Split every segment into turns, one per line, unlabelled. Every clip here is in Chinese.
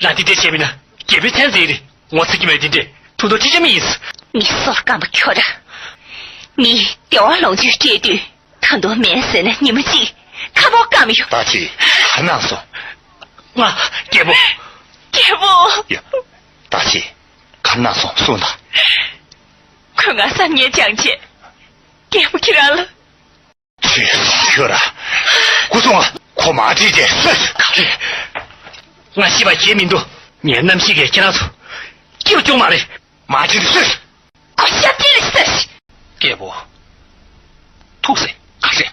让弟弟前面呢，也别掺嘴的，我自己买弟弟，土豆鸡这么意思。
你说干不巧的，你吊儿郎君这对，很多面色呢，你们记，看我干没有？
大姐，很难说。
啊，姐夫，
姐夫。
呀，大姐，很难说，说呢。
快俺3年讲解，给不给人了？
去，去了。我说啊，可马姐姐，
卡里，俺希望杰明都面南西给接拿走，就嘛嘞，
马姐的事。
我下地的事。
姐夫，吐水，卡里，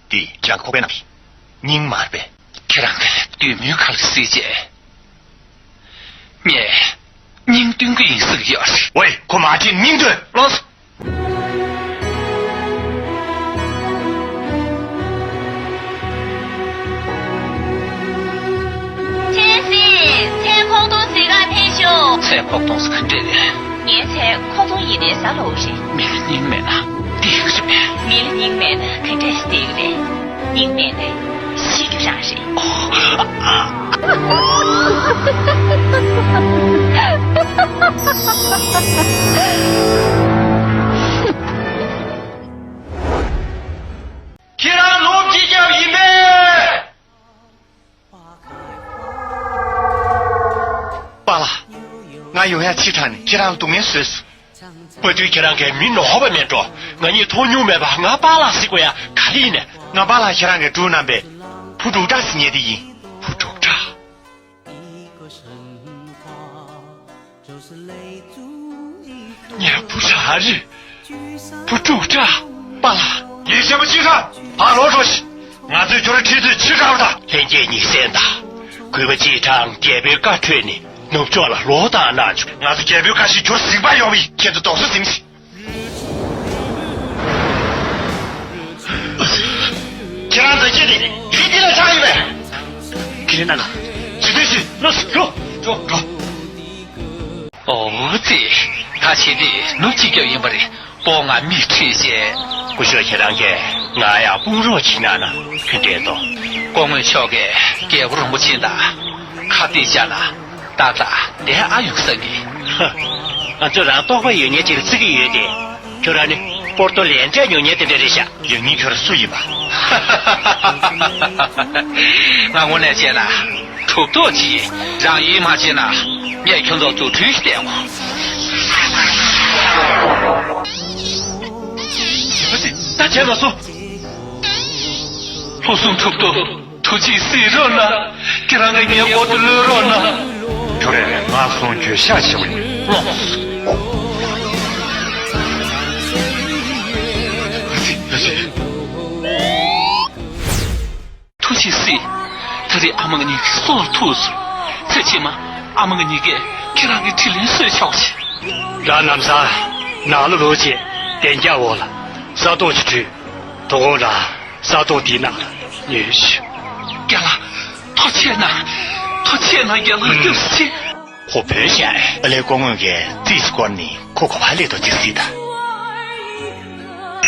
弟，讲可别那边，您嘛呗，
这两个对面看了谁姐？您对个人是个样式。
喂，可马姐，您对，
老师。
菜筐东西个退休，
菜筐东是肯定的。
年菜筐中一年啥路线？
明年买呢，第一个是咩？
明年买呢，肯定是第一个的。您买的西个啥事？
既然罗比较一枚。罢了，俺有眼气场呢，既然东面试试。
不对，这两个民老板面着，俺你托牛买吧，俺巴拉是个呀，卡里呢？
俺巴拉既然个主南北，普州扎是你的人，
不中扎。你不啥日，不中扎，罢了。
你什么气场？俺老说是，俺就觉得体质气场的。
人家你先打，鬼不机场点别干吹呢。弄错了，罗大那去，
俺是代表开始就失败要命，现在倒是生气。既然在这里，一定来唱一杯。
给你那个，
指定是，
老师走。
哦对，他前的侬几个人不的，帮俺米吃些。
不说这两个，俺呀不热气呢，肯定到。
光问小个，给我不清的，卡地下了。大大连阿有生意，
哼，俺这人多会有年纪的这个有点，就让你包到连着有年的这下，
有你票的输赢吧。
俺我来见了，出多急，让姨妈见了，也看到做推电话。
不是，大家么说？
我送出多，出去谁热呢？给让人家我的热呢？
出来了，俺送去下去问。
出去谁？这里阿蒙个你说了吐出，这起码阿蒙个你给让你提临时消息。
让他们啥？哪路逻辑？点架我了，啥东西去？多了，啥都抵拿了，你去。
给了，掏钱呐，给了就是钱。
我白想，来光问个这是关你，可还来到这里的。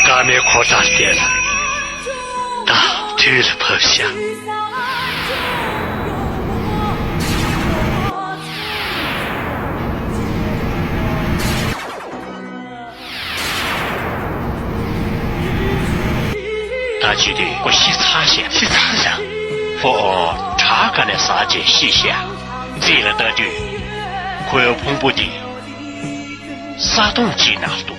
俺们扩大点了，大去了破下。大去的我洗擦下，我查看了啥件细项，这了得的。快要碰不的，啥东西拿多。